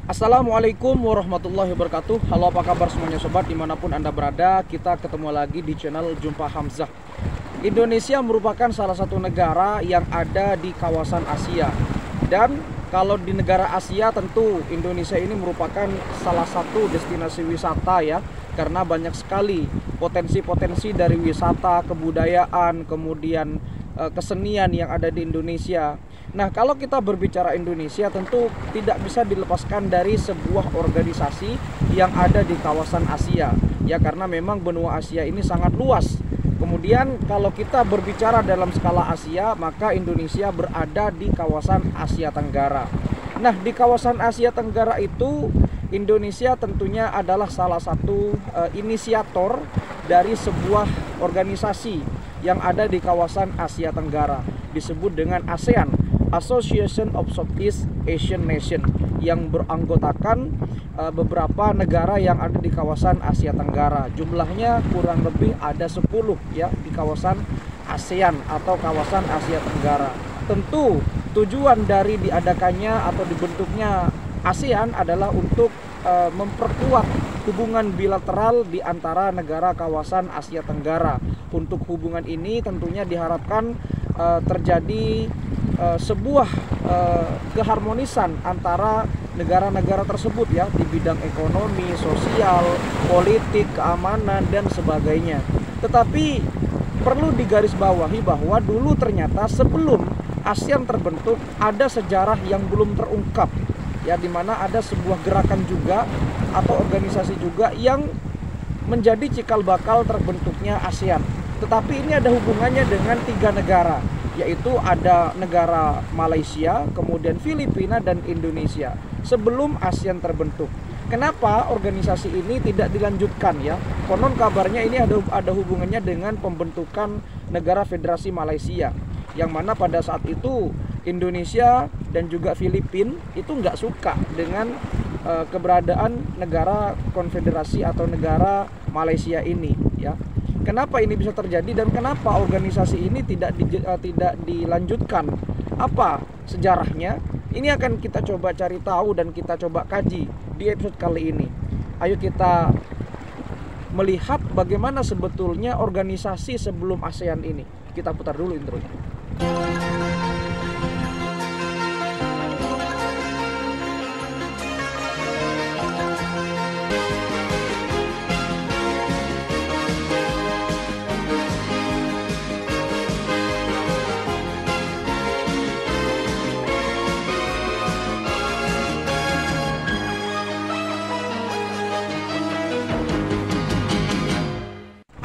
Assalamualaikum warahmatullahi wabarakatuh. Halo, apa kabar semuanya sobat, dimanapun Anda berada. Kita ketemu lagi di channel Jumpa Hamzah. Indonesia merupakan salah satu negara yang ada di kawasan Asia. Dan kalau di negara Asia tentu Indonesia ini merupakan salah satu destinasi wisata ya, karena banyak sekali potensi-potensi dari wisata, kebudayaan, kemudian kesenian yang ada di Indonesia. Nah, kalau kita berbicara Indonesia tentu tidak bisa dilepaskan dari sebuah organisasi yang ada di kawasan Asia ya, karena memang benua Asia ini sangat luas. Kemudian kalau kita berbicara dalam skala Asia, maka Indonesia berada di kawasan Asia Tenggara. Nah, di kawasan Asia Tenggara itu Indonesia tentunya adalah salah satu inisiator dari sebuah organisasi yang ada di kawasan Asia Tenggara, disebut dengan ASEAN, Association of Southeast Asian Nation, yang beranggotakan beberapa negara yang ada di kawasan Asia Tenggara. Jumlahnya kurang lebih ada 10 ya di kawasan ASEAN atau kawasan Asia Tenggara. Tentu tujuan dari diadakannya atau dibentuknya ASEAN adalah untuk memperkuat hubungan bilateral di antara negara kawasan Asia Tenggara. Untuk hubungan ini tentunya diharapkan terjadi sebuah keharmonisan antara negara-negara tersebut ya, di bidang ekonomi, sosial, politik, keamanan, dan sebagainya. Tetapi perlu digarisbawahi bahwa dulu ternyata sebelum ASEAN terbentuk ada sejarah yang belum terungkap ya, di mana ada sebuah gerakan juga atau organisasi juga yang menjadi cikal bakal terbentuknya ASEAN. Tetapi ini ada hubungannya dengan 3 negara, yaitu ada negara Malaysia, kemudian Filipina, dan Indonesia sebelum ASEAN terbentuk. Kenapa organisasi ini tidak dilanjutkan ya? Konon kabarnya ini ada hubungannya dengan pembentukan negara Federasi Malaysia, yang mana pada saat itu Indonesia dan juga Filipina itu nggak suka dengan keberadaan negara konfederasi atau negara Malaysia ini ya. Kenapa ini bisa terjadi dan kenapa organisasi ini tidak dilanjutkan? Apa sejarahnya? Ini akan kita coba cari tahu dan kita coba kaji di episode kali ini. Ayo kita melihat bagaimana sebetulnya organisasi sebelum ASEAN ini. Kita putar dulu intronya.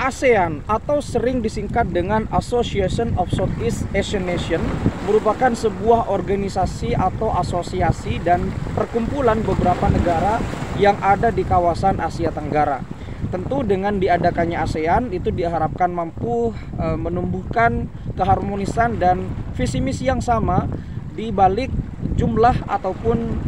ASEAN atau sering disingkat dengan Association of Southeast Asian Nation merupakan sebuah organisasi atau asosiasi dan perkumpulan beberapa negara yang ada di kawasan Asia Tenggara. Tentu dengan diadakannya ASEAN itu diharapkan mampu menumbuhkan keharmonisan dan visi misi yang sama di balik jumlah ataupun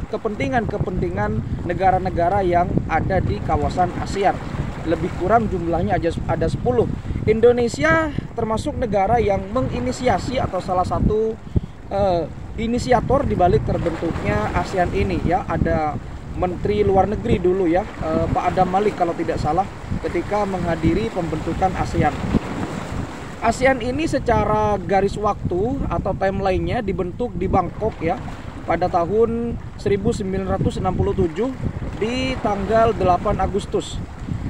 kepentingan-kepentingan negara-negara yang ada di kawasan ASEAN. Lebih kurang jumlahnya ada 10. Indonesia termasuk negara yang menginisiasi atau salah satu inisiator di balik terbentuknya ASEAN ini ya. Ada Menteri Luar Negeri dulu ya, Pak Adam Malik kalau tidak salah, ketika menghadiri pembentukan ASEAN. ASEAN ini secara garis waktu atau timelinenya dibentuk di Bangkok ya pada tahun 1967 di tanggal 8 Agustus.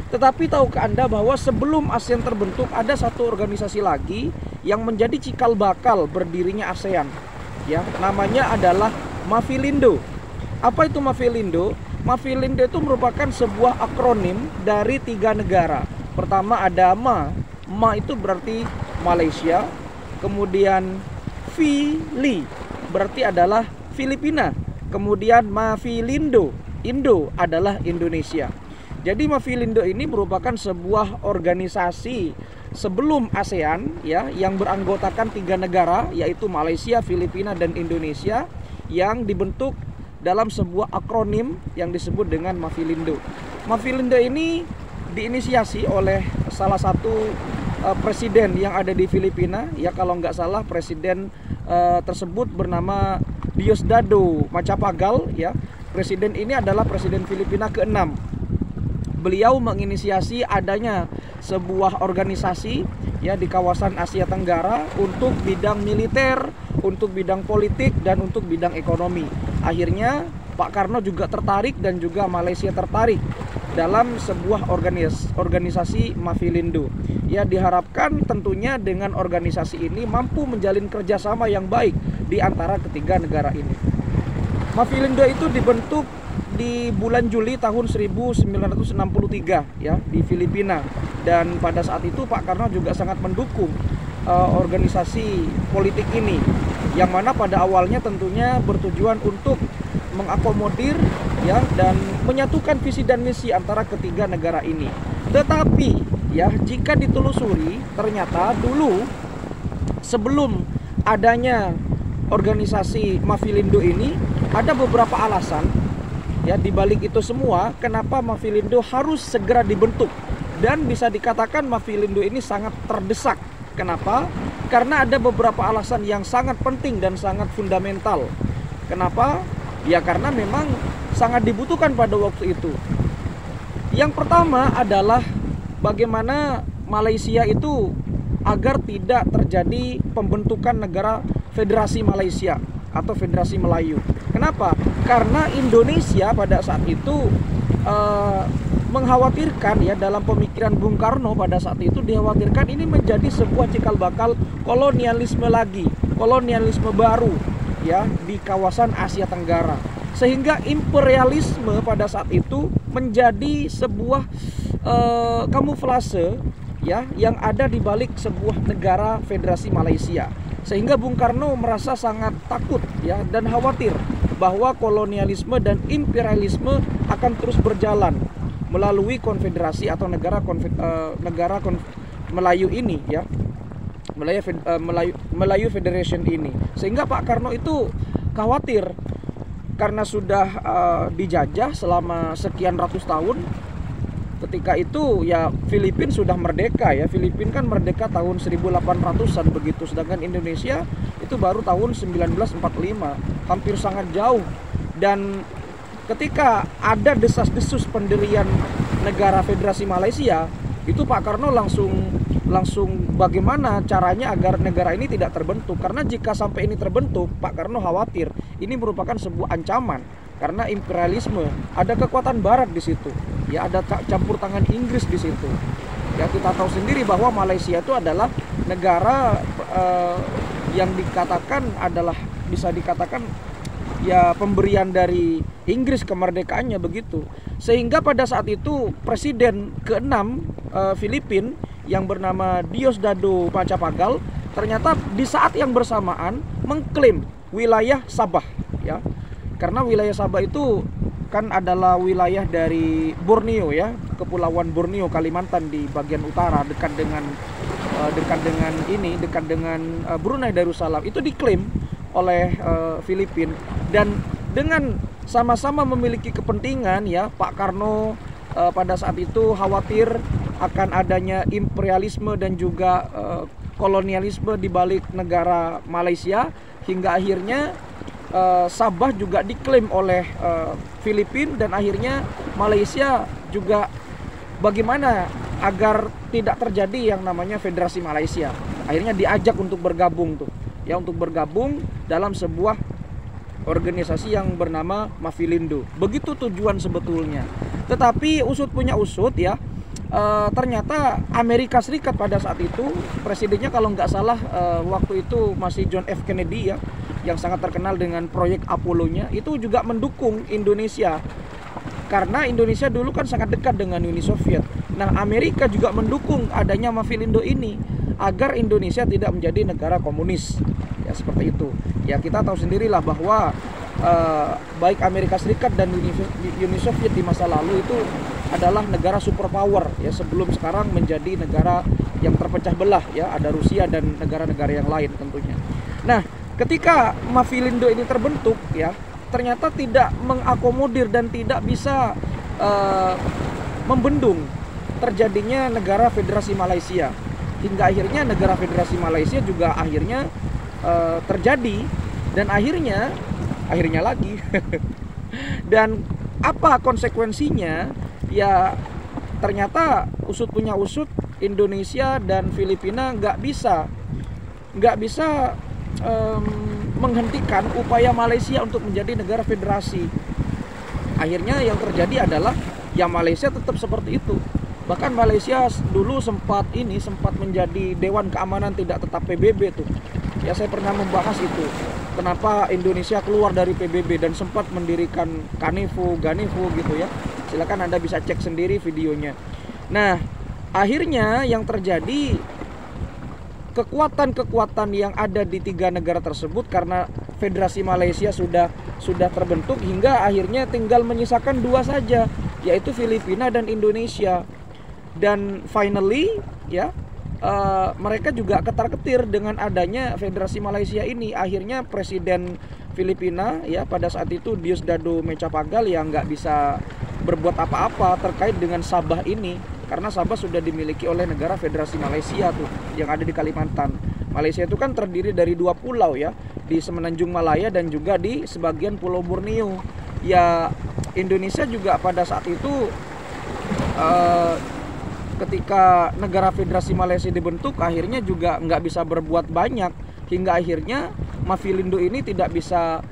Tetapi tahukah Anda bahwa sebelum ASEAN terbentuk ada satu organisasi lagi yang menjadi cikal bakal berdirinya ASEAN ya, namanya adalah Mafilindo. Apa itu Mafilindo? Mafilindo itu merupakan sebuah akronim dari 3 negara. Pertama ada Ma itu berarti Malaysia, kemudian Fili berarti adalah Filipina, kemudian Mafilindo, Indo adalah Indonesia. Jadi Mafilindo ini merupakan sebuah organisasi sebelum ASEAN ya, yang beranggotakan 3 negara yaitu Malaysia, Filipina, dan Indonesia, yang dibentuk dalam sebuah akronim yang disebut dengan Mafilindo. Mafilindo ini diinisiasi oleh salah satu presiden yang ada di Filipina ya, kalau nggak salah presiden tersebut bernama Diosdado Macapagal ya. Presiden ini adalah Presiden Filipina ke-6. Beliau menginisiasi adanya sebuah organisasi ya di kawasan Asia Tenggara untuk bidang militer, untuk bidang politik, dan untuk bidang ekonomi. Akhirnya Pak Karno juga tertarik dan juga Malaysia tertarik dalam sebuah organisasi Mafilindo. Ya, diharapkan tentunya dengan organisasi ini mampu menjalin kerjasama yang baik di antara ketiga negara ini. Mafilindo itu dibentuk di bulan Juli tahun 1963 ya di Filipina, dan pada saat itu Pak Karno juga sangat mendukung organisasi politik ini, yang mana pada awalnya tentunya bertujuan untuk mengakomodir ya dan menyatukan visi dan misi antara ketiga negara ini. Tetapi ya, jika ditelusuri ternyata dulu sebelum adanya organisasi Mafilindo ini ada beberapa alasan ya di balik itu semua kenapa Mafilindo harus segera dibentuk, dan bisa dikatakan Mafilindo ini sangat terdesak. Kenapa? Karena ada beberapa alasan yang sangat penting dan sangat fundamental. Kenapa? Ya karena memang sangat dibutuhkan pada waktu itu. Yang pertama adalah bagaimana Malaysia itu agar tidak terjadi pembentukan negara Federasi Malaysia atau Federasi Melayu. Kenapa? Karena Indonesia pada saat itu mengkhawatirkan ya, dalam pemikiran Bung Karno pada saat itu dikhawatirkan ini menjadi sebuah cikal bakal kolonialisme lagi, kolonialisme baru ya di kawasan Asia Tenggara, sehingga imperialisme pada saat itu menjadi sebuah kamuflase ya yang ada di balik sebuah negara Federasi Malaysia, sehingga Bung Karno merasa sangat takut ya dan khawatir bahwa kolonialisme dan imperialisme akan terus berjalan melalui konfederasi atau Melayu ini ya, Melayu Federation ini. Sehingga Pak Karno itu khawatir karena sudah dijajah selama sekian ratus tahun. Ketika itu ya Filipina sudah merdeka ya. Filipina kan merdeka tahun 1800-an begitu, sedangkan Indonesia itu baru tahun 1945, hampir sangat jauh. Dan ketika ada desas-desus pendirian negara Federasi Malaysia, itu Pak Karno langsung bagaimana caranya agar negara ini tidak terbentuk. Karena jika sampai ini terbentuk, Pak Karno khawatir ini merupakan sebuah ancaman karena imperialisme, ada kekuatan barat di situ. Ya, ada campur tangan Inggris di situ. Ya, kita tahu sendiri bahwa Malaysia itu adalah negara yang dikatakan adalah, bisa dikatakan ya, pemberian dari Inggris kemerdekaannya begitu. Sehingga pada saat itu Presiden ke-6 Filipina yang bernama Diosdado Macapagal ternyata di saat yang bersamaan mengklaim wilayah Sabah ya. Karena wilayah Sabah itu kan adalah wilayah dari Borneo ya, Kepulauan Borneo, Kalimantan di bagian utara, dekat dengan Brunei Darussalam. Itu diklaim oleh Filipina, dan dengan sama-sama memiliki kepentingan ya, Pak Karno pada saat itu khawatir akan adanya imperialisme dan juga kolonialisme di balik negara Malaysia, hingga akhirnya Sabah juga diklaim oleh Filipina, dan akhirnya Malaysia juga bagaimana agar tidak terjadi yang namanya Federasi Malaysia. Akhirnya diajak untuk bergabung tuh ya, untuk bergabung dalam sebuah organisasi yang bernama Mafilindo. Begitu tujuan sebetulnya. Tetapi usut punya usut ya, ternyata Amerika Serikat pada saat itu presidennya kalau nggak salah waktu itu masih John F. Kennedy ya, yang sangat terkenal dengan proyek Apollo-nya, itu juga mendukung Indonesia. Karena Indonesia dulu kan sangat dekat dengan Uni Soviet. Nah, Amerika juga mendukung adanya Mafilindo ini agar Indonesia tidak menjadi negara komunis. Ya, seperti itu. Ya, kita tahu sendirilah bahwa baik Amerika Serikat dan Uni Soviet di masa lalu itu adalah negara superpower ya, sebelum sekarang menjadi negara yang terpecah belah ya, ada Rusia dan negara-negara yang lain tentunya. Nah, ketika Mafilindo ini terbentuk ya, ternyata tidak mengakomodir dan tidak bisa membendung terjadinya negara Federasi Malaysia, hingga akhirnya negara Federasi Malaysia juga akhirnya terjadi, dan akhirnya lagi Dan apa konsekuensinya? Ya ternyata usut punya usut, Indonesia dan Filipina nggak bisa menghentikan upaya Malaysia untuk menjadi negara federasi. Akhirnya yang terjadi adalah ya Malaysia tetap seperti itu. Bahkan Malaysia dulu sempat menjadi Dewan Keamanan Tidak Tetap PBB tuh. Ya saya pernah membahas itu. Kenapa Indonesia keluar dari PBB dan sempat mendirikan Ganevo gitu ya. Silakan Anda bisa cek sendiri videonya. Nah, akhirnya yang terjadi, kekuatan-kekuatan yang ada di 3 negara tersebut karena Federasi Malaysia sudah terbentuk, hingga akhirnya tinggal menyisakan 2 saja, yaitu Filipina dan Indonesia. Dan finally ya mereka juga ketar-ketir dengan adanya Federasi Malaysia ini. Akhirnya Presiden Filipina ya pada saat itu Diosdado Macapagal yang nggak bisa berbuat apa-apa terkait dengan Sabah ini, karena Sabah sudah dimiliki oleh negara Federasi Malaysia tuh yang ada di Kalimantan. Malaysia itu kan terdiri dari 2 pulau ya, di Semenanjung Malaya dan juga di sebagian Pulau Borneo. Ya Indonesia juga pada saat itu ketika negara Federasi Malaysia dibentuk, akhirnya juga nggak bisa berbuat banyak, hingga akhirnya Mafilindo ini tidak bisa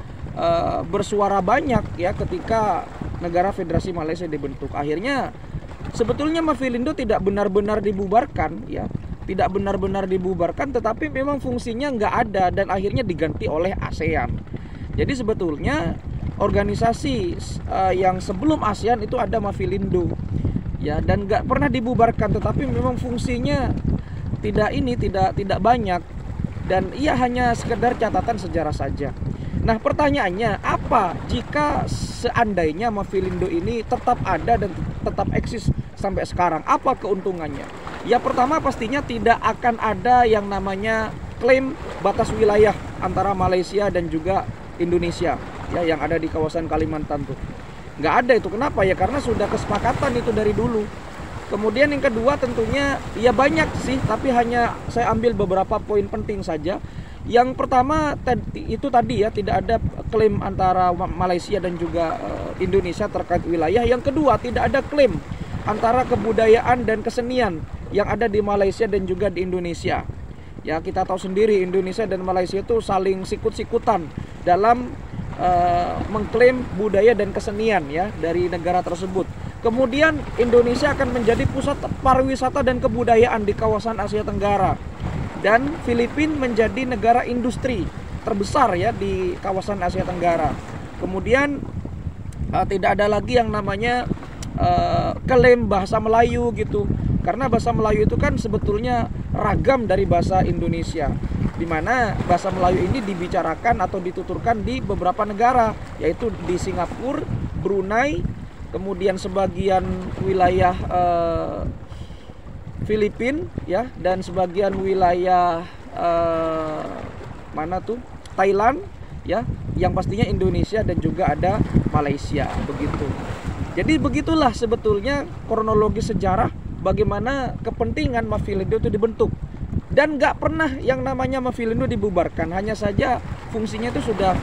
bersuara banyak ya ketika negara Federasi Malaysia dibentuk. Akhirnya sebetulnya Mafilindo tidak benar-benar dibubarkan ya, tidak benar-benar dibubarkan, tetapi memang fungsinya nggak ada dan akhirnya diganti oleh ASEAN. Jadi sebetulnya organisasi yang sebelum ASEAN itu ada Mafilindo ya, dan nggak pernah dibubarkan, tetapi memang fungsinya tidak banyak, dan ia hanya sekedar catatan sejarah saja. Nah pertanyaannya, apa jika seandainya Mafilindo ini tetap ada dan tetap eksis sampai sekarang? Apa keuntungannya? Ya pertama pastinya tidak akan ada yang namanya klaim batas wilayah antara Malaysia dan juga Indonesia ya, yang ada di kawasan Kalimantan tuh. Nggak ada itu. Kenapa? Ya karena sudah kesepakatan itu dari dulu. Kemudian yang kedua tentunya ya banyak sih, tapi hanya saya ambil beberapa poin penting saja. Yang pertama itu tadi ya, tidak ada klaim antara Malaysia dan juga Indonesia terkait wilayah. Yang kedua, tidak ada klaim antara kebudayaan dan kesenian yang ada di Malaysia dan juga di Indonesia. Ya kita tahu sendiri Indonesia dan Malaysia itu saling sikut-sikutan dalam mengklaim budaya dan kesenian ya dari negara tersebut. Kemudian Indonesia akan menjadi pusat pariwisata dan kebudayaan di kawasan Asia Tenggara, dan Filipina menjadi negara industri terbesar ya di kawasan Asia Tenggara. Kemudian tidak ada lagi yang namanya klaim bahasa Melayu gitu, karena bahasa Melayu itu kan sebetulnya ragam dari bahasa Indonesia, di mana bahasa Melayu ini dibicarakan atau dituturkan di beberapa negara, yaitu di Singapura, Brunei, kemudian sebagian wilayah Filipina ya, dan sebagian wilayah Thailand ya, yang pastinya Indonesia dan juga ada Malaysia begitu. Jadi begitulah sebetulnya kronologi sejarah bagaimana kepentingan Mafilindo itu dibentuk. Dan nggak pernah yang namanya Mafilindo dibubarkan, hanya saja fungsinya itu sudah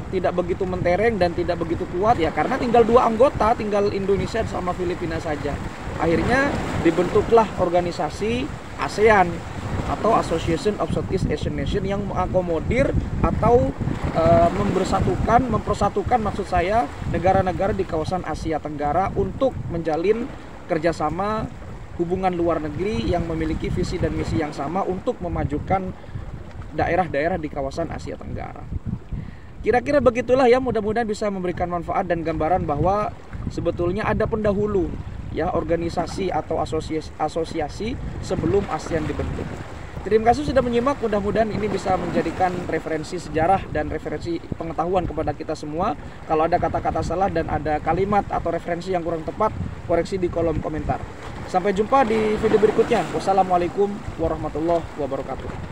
tidak begitu mentereng dan tidak begitu kuat ya, karena tinggal 2 anggota, tinggal Indonesia sama Filipina saja. Akhirnya dibentuklah organisasi ASEAN atau Association of Southeast Asian Nations yang mengakomodir atau mempersatukan maksud saya negara-negara di kawasan Asia Tenggara untuk menjalin kerjasama hubungan luar negeri yang memiliki visi dan misi yang sama untuk memajukan daerah-daerah di kawasan Asia Tenggara. Kira-kira begitulah ya, mudah-mudahan bisa memberikan manfaat dan gambaran bahwa sebetulnya ada pendahulu ya organisasi atau asosiasi sebelum ASEAN dibentuk. Terima kasih sudah menyimak, mudah-mudahan ini bisa menjadikan referensi sejarah dan referensi pengetahuan kepada kita semua. Kalau ada kata-kata salah dan ada kalimat atau referensi yang kurang tepat, koreksi di kolom komentar. Sampai jumpa di video berikutnya. Wassalamualaikum warahmatullahi wabarakatuh.